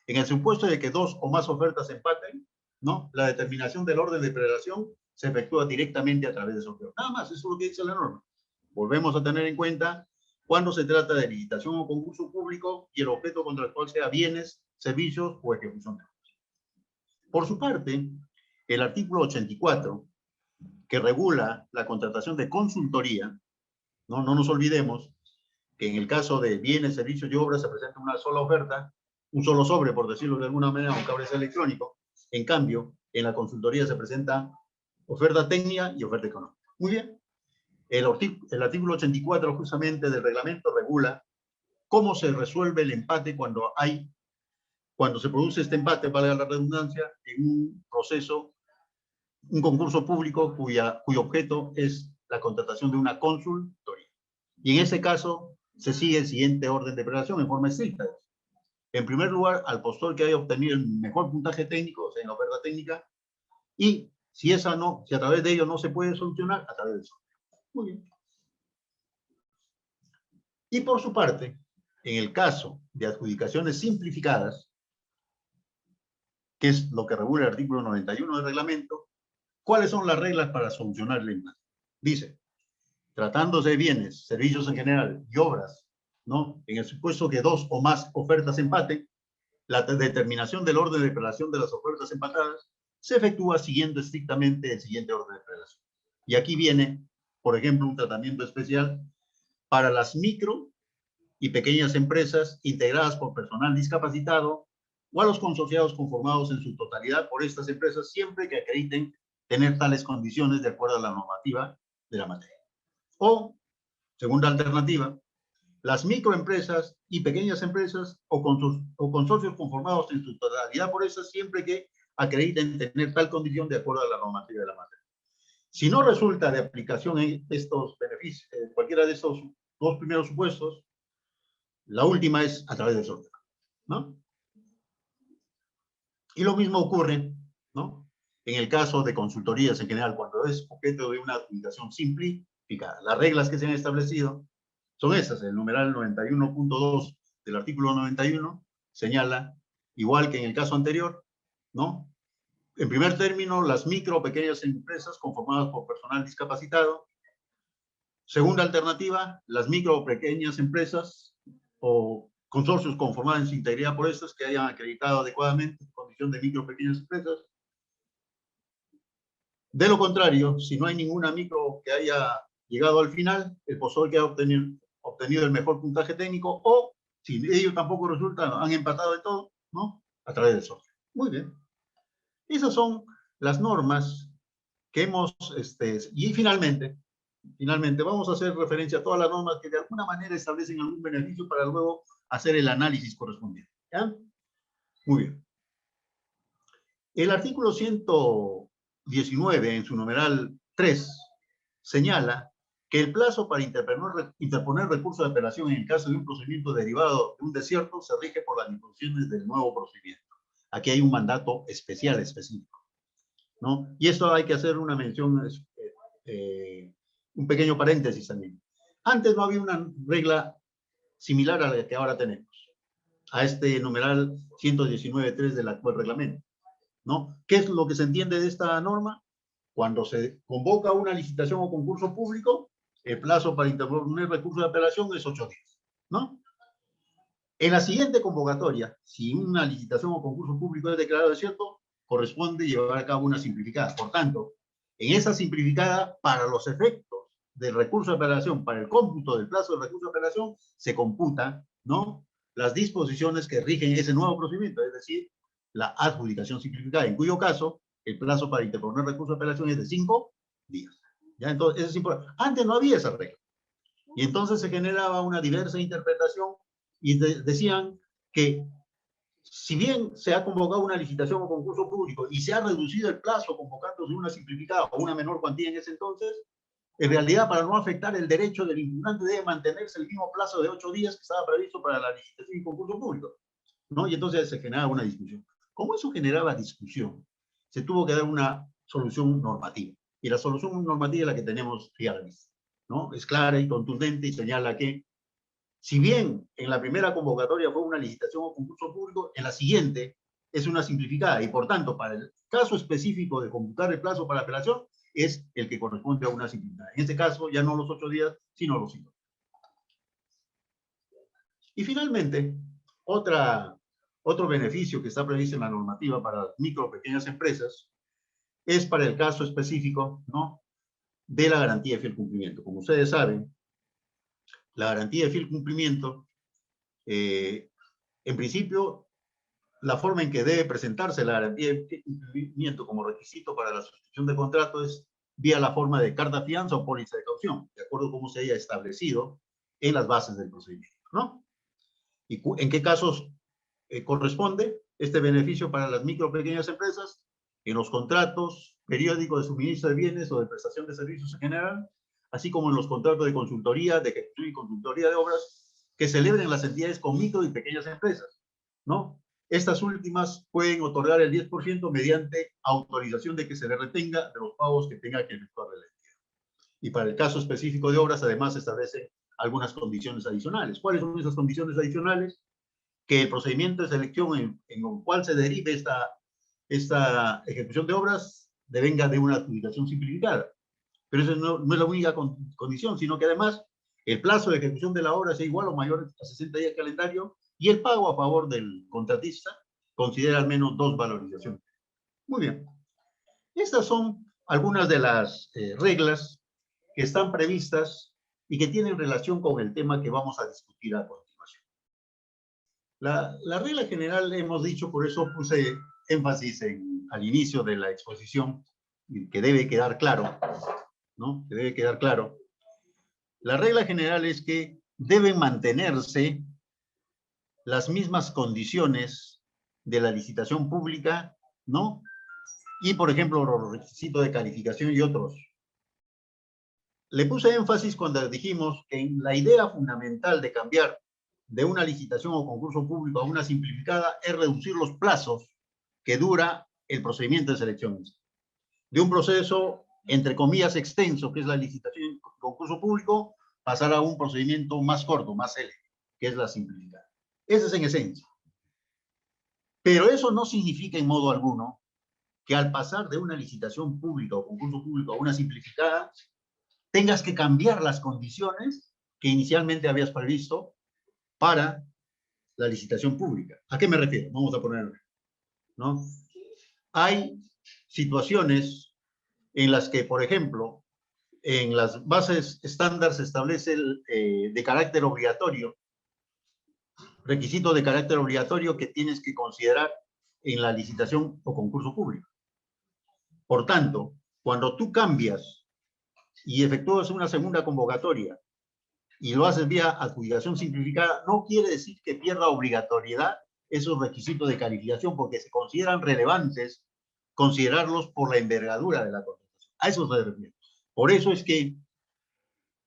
en el supuesto de que dos o más ofertas empaten, ¿no?, la determinación del orden de prelación se efectúa directamente a través de sorteo. Nada más, eso es lo que dice la norma. Volvemos a tener en cuenta cuando se trata de licitación o concurso público y el objeto contractual sea bienes, servicios o ejecución de obras. Por su parte, el artículo 84, que regula la contratación de consultoría, no nos olvidemos que en el caso de bienes, servicios y obras se presenta una sola oferta, un solo sobre, por decirlo de alguna manera, un cablecero electrónico. En cambio, en la consultoría se presenta oferta técnica y oferta económica. Muy bien. El artículo 84 justamente del reglamento regula cómo se resuelve el empate cuando se produce este empate, valga la redundancia, en un proceso, un concurso público cuyo objeto es la contratación de una consultoría. Y en ese caso se sigue el siguiente orden de prelación en forma estricta. En primer lugar, al postor que haya obtenido el mejor puntaje técnico, o sea, en la oferta técnica, y si a través de ello no se puede solucionar, a través de eso. Muy bien. Y por su parte, en el caso de adjudicaciones simplificadas, que es lo que regula el artículo 91 del reglamento, ¿cuáles son las reglas para solucionar el empate? Dice, tratándose de bienes, servicios en general y obras, ¿no?, en el supuesto que dos o más ofertas empaten, la determinación del orden de prelación de las ofertas empatadas se efectúa siguiendo estrictamente el siguiente orden de prelación. Y aquí viene, por ejemplo, un tratamiento especial para las micro y pequeñas empresas integradas por personal discapacitado o a los consorciados conformados en su totalidad por estas empresas, siempre que acrediten tener tales condiciones de acuerdo a la normativa de la materia. O, segunda alternativa, las microempresas y pequeñas empresas o consorcios conformados en su totalidad por estas, siempre que acrediten tener tal condición de acuerdo a la normativa de la materia. Si no resulta de aplicación en estos beneficios, cualquiera de estos dos primeros supuestos, la última es a través del sorteo, ¿no? Y lo mismo ocurre, ¿no?, en el caso de consultorías en general, cuando es objeto de una adjudicación simplificada. Las reglas que se han establecido son estas. El numeral 91.2 del artículo 91 señala, igual que en el caso anterior, ¿no?, en primer término, las micro o pequeñas empresas conformadas por personal discapacitado. Segunda alternativa, las micro o pequeñas empresas o consorcios conformados en su integridad por estas que hayan acreditado adecuadamente en condición de micro o pequeñas empresas. De lo contrario, si no hay ninguna micro que haya llegado al final, el postor que ha obtenido el mejor puntaje técnico, o si ellos tampoco resultan, han empatado de todo, ¿no?, a través del sorteo. Muy bien. Esas son las normas que hemos, y finalmente vamos a hacer referencia a todas las normas que de alguna manera establecen algún beneficio para luego hacer el análisis correspondiente. ¿Ya? Muy bien. El artículo 119, en su numeral 3, señala que el plazo para interponer recurso de apelación en el caso de un procedimiento derivado de un desierto se rige por las disposiciones del nuevo procedimiento. Aquí hay un mandato especial, específico, ¿no? Y esto hay que hacer una mención, un pequeño paréntesis también. Antes no había una regla similar a la que ahora tenemos, a este numeral 119.3 del actual reglamento, ¿no? ¿Qué es lo que se entiende de esta norma? Cuando se convoca una licitación o concurso público, el plazo para interponer recurso de apelación es 8 días, ¿no? En la siguiente convocatoria, si una licitación o concurso público es declarado desierto, corresponde llevar a cabo una simplificada. Por tanto, en esa simplificada, para los efectos del recurso de apelación, para el cómputo del plazo del recurso de apelación, se computa, ¿no?, las disposiciones que rigen ese nuevo procedimiento, es decir, la adjudicación simplificada, en cuyo caso el plazo para interponer recurso de apelación es de 5 días. ¿Ya? Entonces, eso es importante. Antes no había esa regla. Y entonces se generaba una diversa interpretación y decían que si bien se ha convocado una licitación o concurso público y se ha reducido el plazo convocándose una simplificada o una menor cuantía en ese entonces, en realidad, para no afectar el derecho del impugnante, debe mantenerse el mismo plazo de 8 días que estaba previsto para la licitación y concurso público, ¿no? Y entonces se generaba una discusión. Como eso generaba discusión, se tuvo que dar una solución normativa. Y la solución normativa es la que tenemos ya a la vista, ¿no? Es clara y contundente y señala que, si bien en la primera convocatoria fue una licitación o concurso público, en la siguiente es una simplificada y, por tanto, para el caso específico de computar el plazo para apelación, es el que corresponde a una simplificada. En este caso, ya no los 8 días, sino los 5. Y finalmente, otro beneficio que está previsto en la normativa para las micro o pequeñas empresas es para el caso específico, ¿no?, de la garantía de fiel cumplimiento. Como ustedes saben, la garantía de fiel cumplimiento, en principio, la forma en que debe presentarse la garantía de fiel cumplimiento como requisito para la suscripción de contrato es vía la forma de carta fianza o póliza de caución, de acuerdo a cómo se haya establecido en las bases del procedimiento, ¿no? ¿Y en qué casos corresponde este beneficio para las micro o pequeñas empresas? En los contratos periódicos de suministro de bienes o de prestación de servicios en general, así como en los contratos de consultoría, de ejecución y consultoría de obras que celebren las entidades con micro y pequeñas empresas, ¿no? Estas últimas pueden otorgar el 10% mediante autorización de que se le retenga de los pagos que tenga que efectuar la entidad. Y para el caso específico de obras, además, se establecen algunas condiciones adicionales. ¿Cuáles son esas condiciones adicionales? Que el procedimiento de selección en el cual se derive esta ejecución de obras devenga de una adjudicación simplificada. Pero eso no es la única condición, sino que además el plazo de ejecución de la obra sea igual o mayor a 60 días calendario y el pago a favor del contratista considera al menos 2 valorizaciones. Muy bien. Estas son algunas de las reglas que están previstas y que tienen relación con el tema que vamos a discutir a continuación. La regla general, hemos dicho, por eso puse énfasis al inicio de la exposición, que debe quedar claro, ¿no? Que debe quedar claro. La regla general es que deben mantenerse las mismas condiciones de la licitación pública, ¿no? Y, por ejemplo, los requisitos de calificación y otros. Le puse énfasis cuando dijimos que en la idea fundamental de cambiar de una licitación o concurso público a una simplificada es reducir los plazos que dura el procedimiento de selección. De un proceso, entre comillas, extenso, que es la licitación y concurso público, pasar a un procedimiento más corto, más célebre, que es la simplificada. Ese es en esencia. Pero eso no significa en modo alguno que al pasar de una licitación pública o concurso público a una simplificada, tengas que cambiar las condiciones que inicialmente habías previsto para la licitación pública. ¿A qué me refiero? Vamos a poner, ¿no? Hay situaciones en las que, por ejemplo, en las bases estándar se establece de carácter obligatorio, requisito de carácter obligatorio que tienes que considerar en la licitación o concurso público. Por tanto, cuando tú cambias y efectúas una segunda convocatoria y lo haces vía adjudicación simplificada, no quiere decir que pierda obligatoriedad esos requisitos de calificación, porque se consideran relevantes considerarlos por la envergadura de la contratación. A eso se refiere. Por eso es que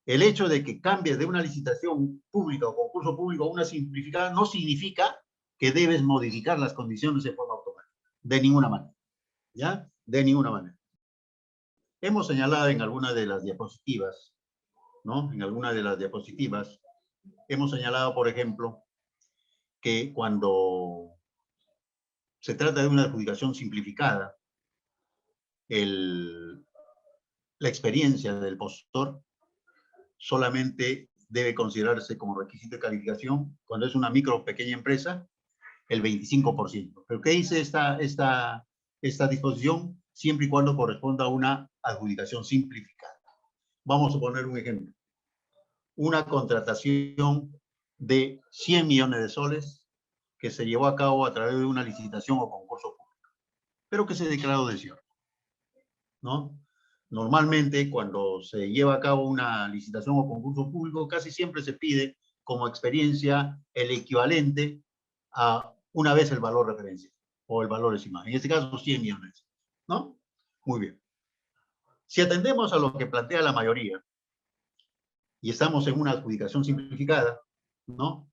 el hecho de que cambie de una licitación pública o concurso público a una simplificada no significa que debes modificar las condiciones de forma automática. De ninguna manera. ¿Ya? De ninguna manera. Hemos señalado en alguna de las diapositivas, ¿no? En alguna de las diapositivas, hemos señalado, por ejemplo, que cuando se trata de una adjudicación simplificada, la experiencia del postor solamente debe considerarse como requisito de calificación cuando es una micro o pequeña empresa, el 25%. ¿Pero qué dice esta disposición? Siempre y cuando corresponda a una adjudicación simplificada. Vamos a poner un ejemplo. Una contratación de 100 millones de soles que se llevó a cabo a través de una licitación o concurso público, pero que se declaró desierto, ¿no? Normalmente, cuando se lleva a cabo una licitación o concurso público, casi siempre se pide como experiencia el equivalente a una vez el valor referencial o el valor estimado. En este caso, 100 millones, ¿no? Muy bien. Si atendemos a lo que plantea la mayoría y estamos en una adjudicación simplificada, ¿no?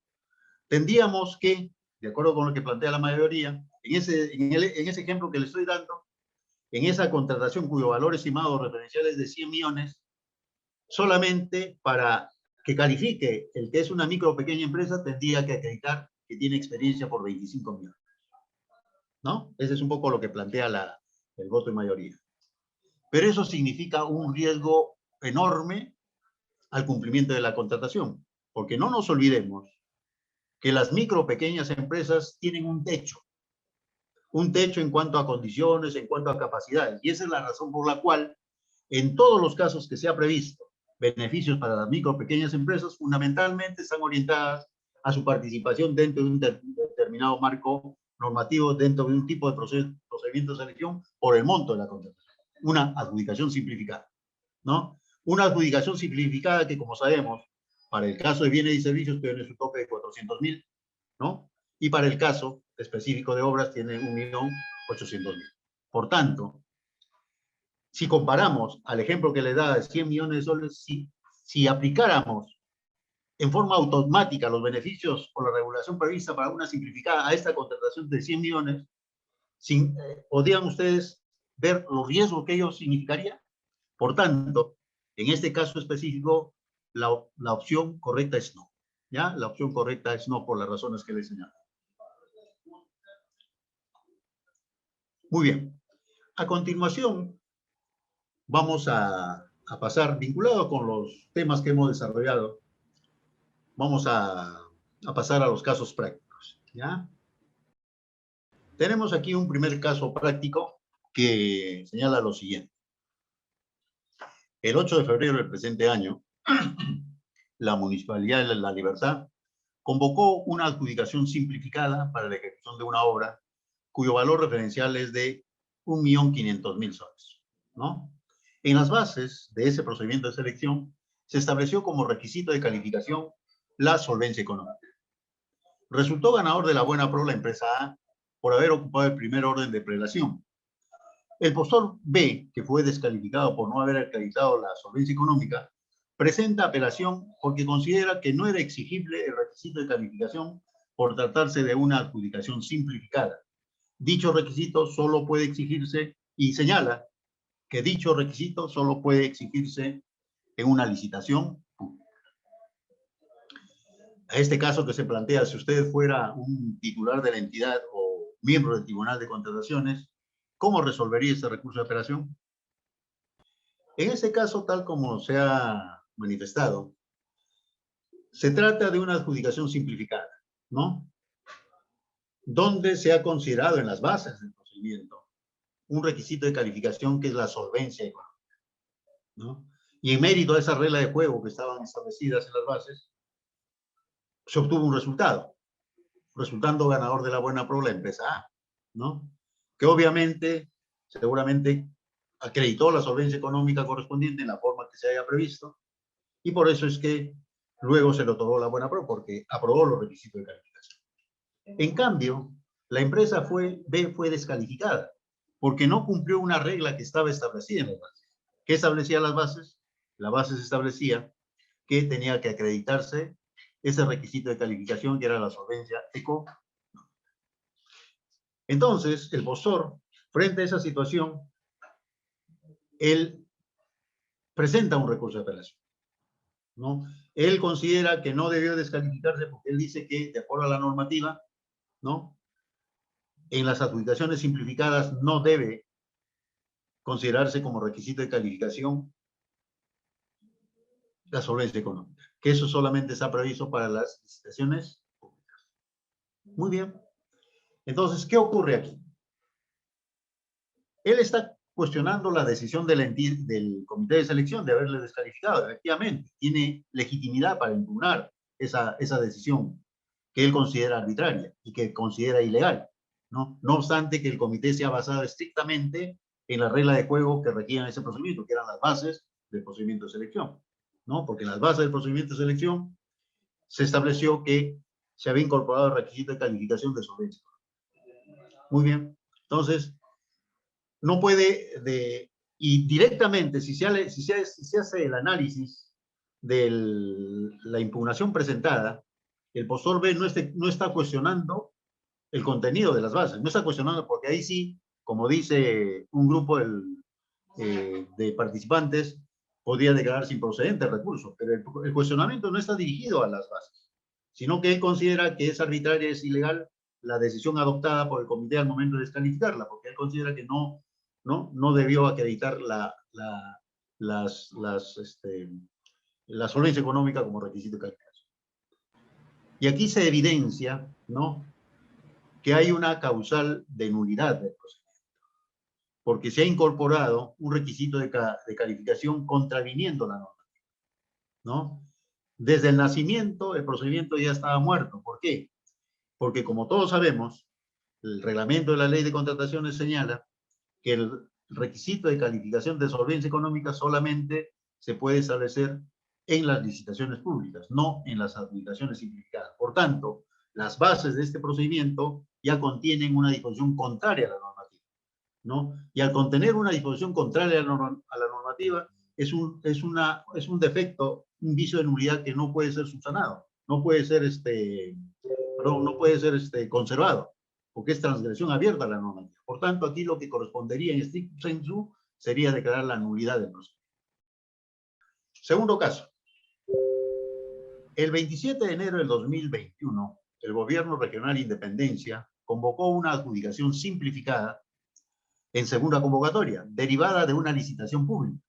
Tendríamos que, de acuerdo con lo que plantea la mayoría, en ese ejemplo que le estoy dando, en esa contratación cuyo valor estimado referencial es de 100 millones, solamente para que califique el que es una micro o pequeña empresa, tendría que acreditar que tiene experiencia por 25 millones. ¿No? Ese es un poco lo que plantea el voto de mayoría. Pero eso significa un riesgo enorme al cumplimiento de la contratación, porque no nos olvidemos que las micro o pequeñas empresas tienen un techo en cuanto a condiciones, en cuanto a capacidades, y esa es la razón por la cual en todos los casos que se ha previsto beneficios para las micro o pequeñas empresas, fundamentalmente están orientadas a su participación dentro de un determinado marco normativo, dentro de un tipo de procedimiento de selección por el monto de la contratación. Una adjudicación simplificada, ¿no? Una adjudicación simplificada que, como sabemos, para el caso de bienes y servicios tiene su tope de 400.000, ¿no? Y para el caso específico de obras tiene 1.800.000. Por tanto, si comparamos al ejemplo que le da de 100 millones de soles, si aplicáramos en forma automática los beneficios o la regulación prevista para una simplificada a esta contratación de 100 millones, ¿podrían ustedes ver los riesgos que ello significaría? Por tanto, en este caso específico, la opción correcta es no. ¿Ya? La opción correcta es no por las razones que les señalo. Muy bien. A continuación, vamos a pasar, vinculado con los temas que hemos desarrollado, vamos a pasar a los casos prácticos. ¿Ya? Tenemos aquí un primer caso práctico que señala lo siguiente. El 8 de febrero del presente año, la Municipalidad de La Libertad convocó una adjudicación simplificada para la ejecución de una obra cuyo valor referencial es de 1.500.000 soles, ¿no? En las bases de ese procedimiento de selección se estableció como requisito de calificación la solvencia económica. Resultó ganador de la buena pro la empresa A por haber ocupado el primer orden de prelación. El postor B, que fue descalificado por no haber acreditado la solvencia económica, presenta apelación porque considera que no era exigible el requisito de calificación por tratarse de una adjudicación simplificada. Dicho requisito solo puede exigirse, y señala que dicho requisito solo puede exigirse en una licitación pública. A este caso que se plantea, si usted fuera un titular de la entidad o miembro del Tribunal de Contrataciones, ¿cómo resolvería ese recurso de apelación? En ese caso, tal como se ha manifestado, se trata de una adjudicación simplificada, ¿no? Donde se ha considerado en las bases del procedimiento un requisito de calificación que es la solvencia económica, ¿no? Y en mérito a esa regla de juego que estaban establecidas en las bases, se obtuvo un resultado, resultando ganador de la buena pro la empresa A, ¿no? Que obviamente, seguramente, acreditó la solvencia económica correspondiente en la forma que se haya previsto, y por eso es que luego se le otorgó la buena pro, porque aprobó los requisitos de calificación. En cambio, la empresa B fue descalificada, porque no cumplió una regla que estaba establecida en las bases. ¿Qué establecía las bases? La base establecía que tenía que acreditarse ese requisito de calificación que era la solvencia económica. Entonces, el postor, frente a esa situación, él presenta un recurso de apelación. ¿no? Él considera que no debió descalificarse porque él dice que, de acuerdo a la normativa, ¿no? En las adjudicaciones simplificadas no debe considerarse como requisito de calificación la solvencia económica, que eso solamente está previsto para las licitaciones públicas. Muy bien. Entonces, ¿qué ocurre aquí? Él está cuestionando la decisión del comité de selección de haberle descalificado. Efectivamente, tiene legitimidad para impugnar esa decisión que él considera arbitraria y que considera ilegal, ¿no? No obstante que el comité se ha basado estrictamente en la regla de juego que requieran ese procedimiento, que eran las bases del procedimiento de selección, ¿no? Porque en las bases del procedimiento de selección se estableció que se había incorporado el requisito de calificación de solvencia. Muy bien. Entonces, no puede, y directamente, si se hace el análisis de la impugnación presentada, el postor B no está cuestionando el contenido de las bases, no está cuestionando, porque ahí sí, como dice un grupo de participantes, podría declararse improcedente el recurso, pero el cuestionamiento no está dirigido a las bases, sino que él considera que es arbitraria, es ilegal la decisión adoptada por el comité al momento de descalificarla, porque él considera que no debió acreditar la solvencia económica como requisito de calificación. Y aquí se evidencia, ¿no?, que hay una causal de nulidad del procedimiento, porque se ha incorporado un requisito de calificación contraviniendo la norma, ¿no? Desde el nacimiento, el procedimiento ya estaba muerto. ¿Por qué? Porque, como todos sabemos, el reglamento de la ley de contrataciones señala que el requisito de calificación de solvencia económica solamente se puede establecer en las licitaciones públicas, no en las adjudicaciones simplificadas. Por tanto, las bases de este procedimiento ya contienen una disposición contraria a la normativa, ¿no? Y al contener una disposición contraria a la normativa, es un defecto, un vicio de nulidad que no puede ser subsanado, no puede ser, conservado, porque es transgresión abierta a la normativa. Por tanto, aquí lo que correspondería en stricto sensu sería declarar la nulidad del procedimiento. Segundo caso. El 27 de enero del 2021, el Gobierno Regional Independencia convocó una adjudicación simplificada en segunda convocatoria, derivada de una licitación pública,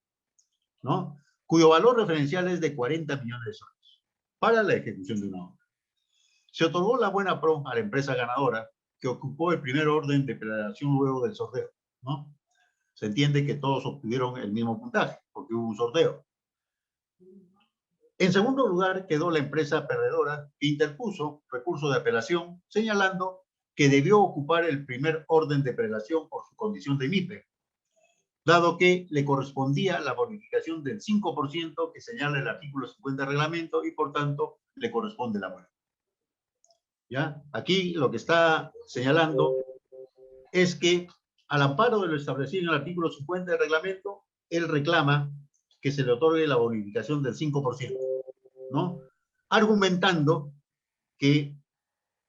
¿no?, cuyo valor referencial es de 40 millones de soles para la ejecución de una obra. Se otorgó la buena pro a la empresa ganadora, que ocupó el primer orden de prelación luego del sorteo, ¿no? Se entiende que todos obtuvieron el mismo puntaje, porque hubo un sorteo. En segundo lugar quedó la empresa perdedora, que interpuso recurso de apelación, señalando que debió ocupar el primer orden de prelación por su condición de MIPE, dado que le correspondía la bonificación del 5% que señala el artículo 50 del reglamento y, por tanto, le corresponde la buena. ¿Ya? Aquí lo que está señalando es que, al amparo de lo establecido en el artículo 50 del reglamento, él reclama que se le otorgue la bonificación del 5%, ¿no?, argumentando que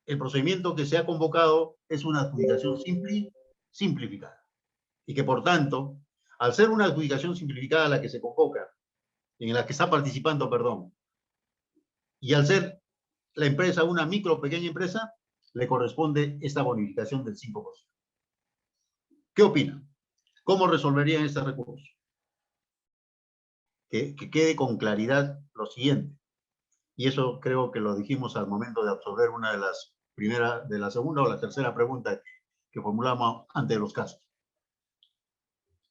el procedimiento que se ha convocado es una adjudicación simplificada y que, por tanto, al ser una adjudicación simplificada la que se convoca, en la que está participando, perdón, y al ser la empresa una micro o pequeña empresa, le corresponde esta bonificación del 5%. ¿Qué opinan? ¿Cómo resolverían este recurso? Que quede con claridad lo siguiente, y eso creo que lo dijimos al momento de absorber una de la segunda o la tercera pregunta que formulamos ante los casos.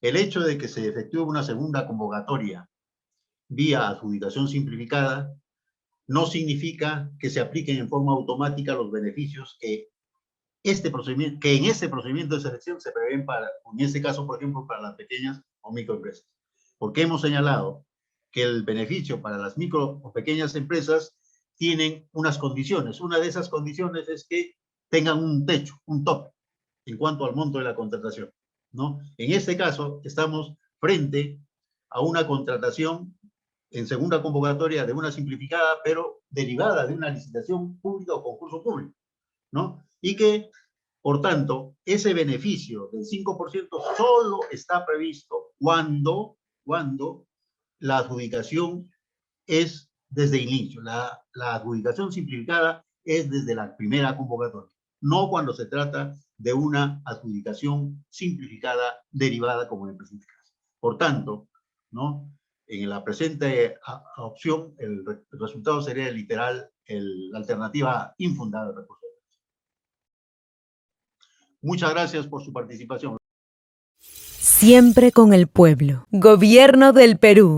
El hecho de que se efectúe una segunda convocatoria vía adjudicación simplificada no significa que se apliquen en forma automática los beneficios que en este procedimiento de selección se prevén en este caso, por ejemplo, para las pequeñas o microempresas. Porque hemos señalado que el beneficio para las micro o pequeñas empresas tienen unas condiciones. Una de esas condiciones es que tengan un techo, un tope, en cuanto al monto de la contratación, ¿no? En este caso, estamos frente a una contratación en segunda convocatoria de una simplificada, pero derivada de una licitación pública o concurso público, ¿no? Y que, por tanto, ese beneficio del 5% solo está previsto cuando la adjudicación es desde inicio. La adjudicación simplificada es desde la primera convocatoria, no cuando se trata de una adjudicación simplificada derivada como en el presente caso. Por tanto, ¿no? En la presente opción, el resultado sería literal la alternativa infundada de recursos. Muchas gracias por su participación. Siempre con el pueblo. Gobierno del Perú.